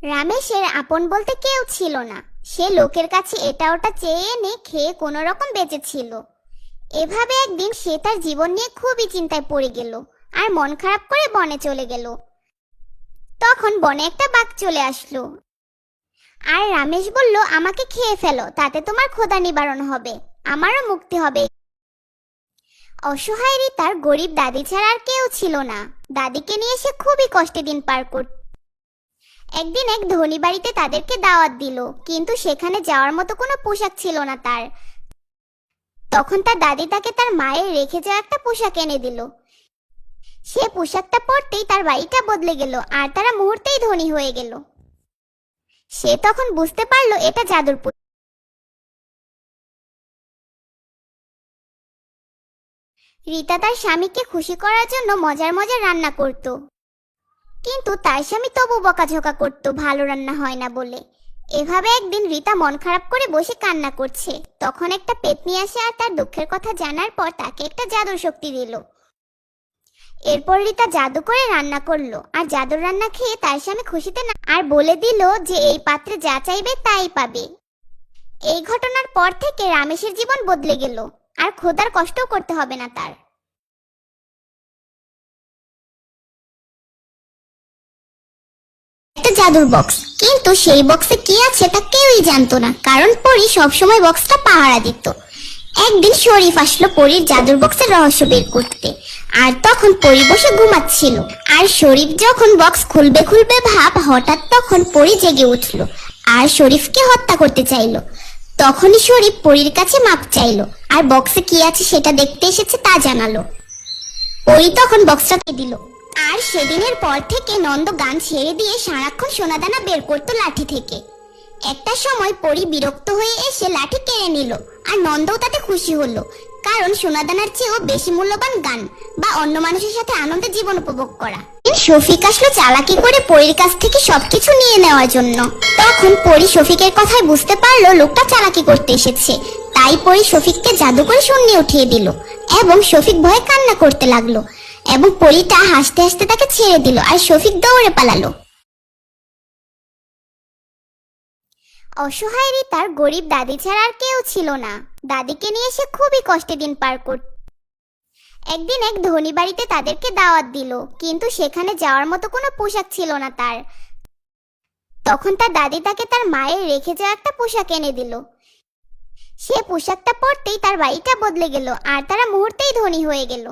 রামেশের আপন বলতে কেউ ছিল না। সে লোকের কাছে এটা ওটা চেয়ে এনে খেয়ে কোনো রকম বেঁচেছিল। এভাবে একদিন সে তার জীবন নিয়ে খুবই চিন্তায় পড়ে গেল আর মন খারাপ করে বনে চলে গেল। তখন বনে একটা বাঘ চলে আসলো আর রামেশ বলল, আমাকে খেয়ে ফেলো, তাতে তোমার ক্ষুধা নিবারণ হবে, আমারও মুক্তি হবে। অসহায় তার গরিব দাদি ছাড়া আর কেউ ছিল না। দাদিকে নিয়ে সে খুবই কষ্টে দিন পার করত। একদিন এক ধনী বাড়িতে তাদেরকে দাওয়াত দিল, কিন্তু সেখানে যাওয়ার মতো কোনো পোশাক ছিল না তার। তখন তার দাদি তাকে তার মায়ের রেখে যাওয়া একটা পোশাক এনে দিল। সে পোশাকটা পরতেই তার বাড়িটা বদলে গেল আর তারা মুহূর্তেই ধনী হয়ে গেল। সে তখন বুঝতে পারলো এটা জাদুর পোশাক। রীতা তার স্বামীকে খুশি করার জন্য মজার মজার রান্না করত, কিন্তু তার স্বামী তবু বকাঝকা করত ভালো রান্না হয় না বলে। এভাবে একদিন রীতা মন খারাপ করে বসে কান্না করছে। তখন একটা পেতনি আসে আর তার দুঃখের কথা জানার পর তাকে একটা জাদুর শক্তি দিল। এরপর রীতা জাদু করে রান্না করলো আর জাদুর রান্না খেয়ে তার স্বামী খুশিতে না আর বলে দিল যে এই পাত্রে যা চাইবে তাই পাবে। এই ঘটনার পর থেকে রামেশের জীবন বদলে গেল আর খোদার কষ্টও করতে হবে না তার। একটা জাদুর বক্স, কিন্তু সেই বক্সে কি আছে তা কেউই জানতো না, কারণ পরী সবসময় বক্সটা পাহারা দিত। একদিন শরীফ আসলো পরীর জাদুর বক্সের রহস্য বের করতে, আর তখন পরী বসে ঘুমাচ্ছিল। আর শরীফ যখন বক্স খুলবে খুলবে ভাব, হঠাৎ তখন পরী জেগে উঠলো আর শরীফকে হত্যা করতে চাইলো। তখনই শরীফ পরীর কাছে মাপ চাইলো আর বক্সে কি আছে সেটা দেখতে এসেছে তা জানালো। পরী তখন বক্সটা দিল। আর সেদিনের পর থেকে নন্দ গান ছেড়ে দিয়ে সারাক্ষণ সোনাদানা বের করতো লাঠি থেকে। একটা সময় পরী বিরক্ত হয়ে এসে লাঠি কেড়ে নিল, আর নন্দও তাতে খুশি হলো, কারণ সোনাদানার চেয়েও বেশি মূল্যবান গান বা অন্য মানুষের সাথে আনন্দে জীবন উপভোগ করা। শফিক আসলো চালাকি করে পরীর কাছ থেকে সবকিছু নিয়ে নেওয়ার জন্য। তখন পরী শফিকের কথায় বুঝতে পারলো লোকটা চালাকি করতে এসেছে, তাই পরী শফিককে জাদু করে শূন্যে উঠিয়ে দিল এবং শফিক ভয়ে কান্না করতে লাগলো এবং পরীটা হাসতে হাসতে তাকে ছেড়ে দিল আর শফিক দৌড়ে পালালো। অসহায় তার গরিব দাদি ছাড়া আর কেউ ছিল না। দাদিকে নিয়ে সে খুবই কষ্টে দিন পার করত। একদিন এক ধনী বাড়িতে তাদেরকে দাওয়াত দিল, কিন্তু সেখানে যাওয়ার মতো কোনো পোশাক ছিল না তার। তখন তার দাদি তাকে তার মায়ের রেখে যাওয়া একটা পোশাক এনে দিল। সে পোশাকটা পরতেই তার বাড়িটা বদলে গেল আর তারা মুহূর্তেই ধনী হয়ে গেল।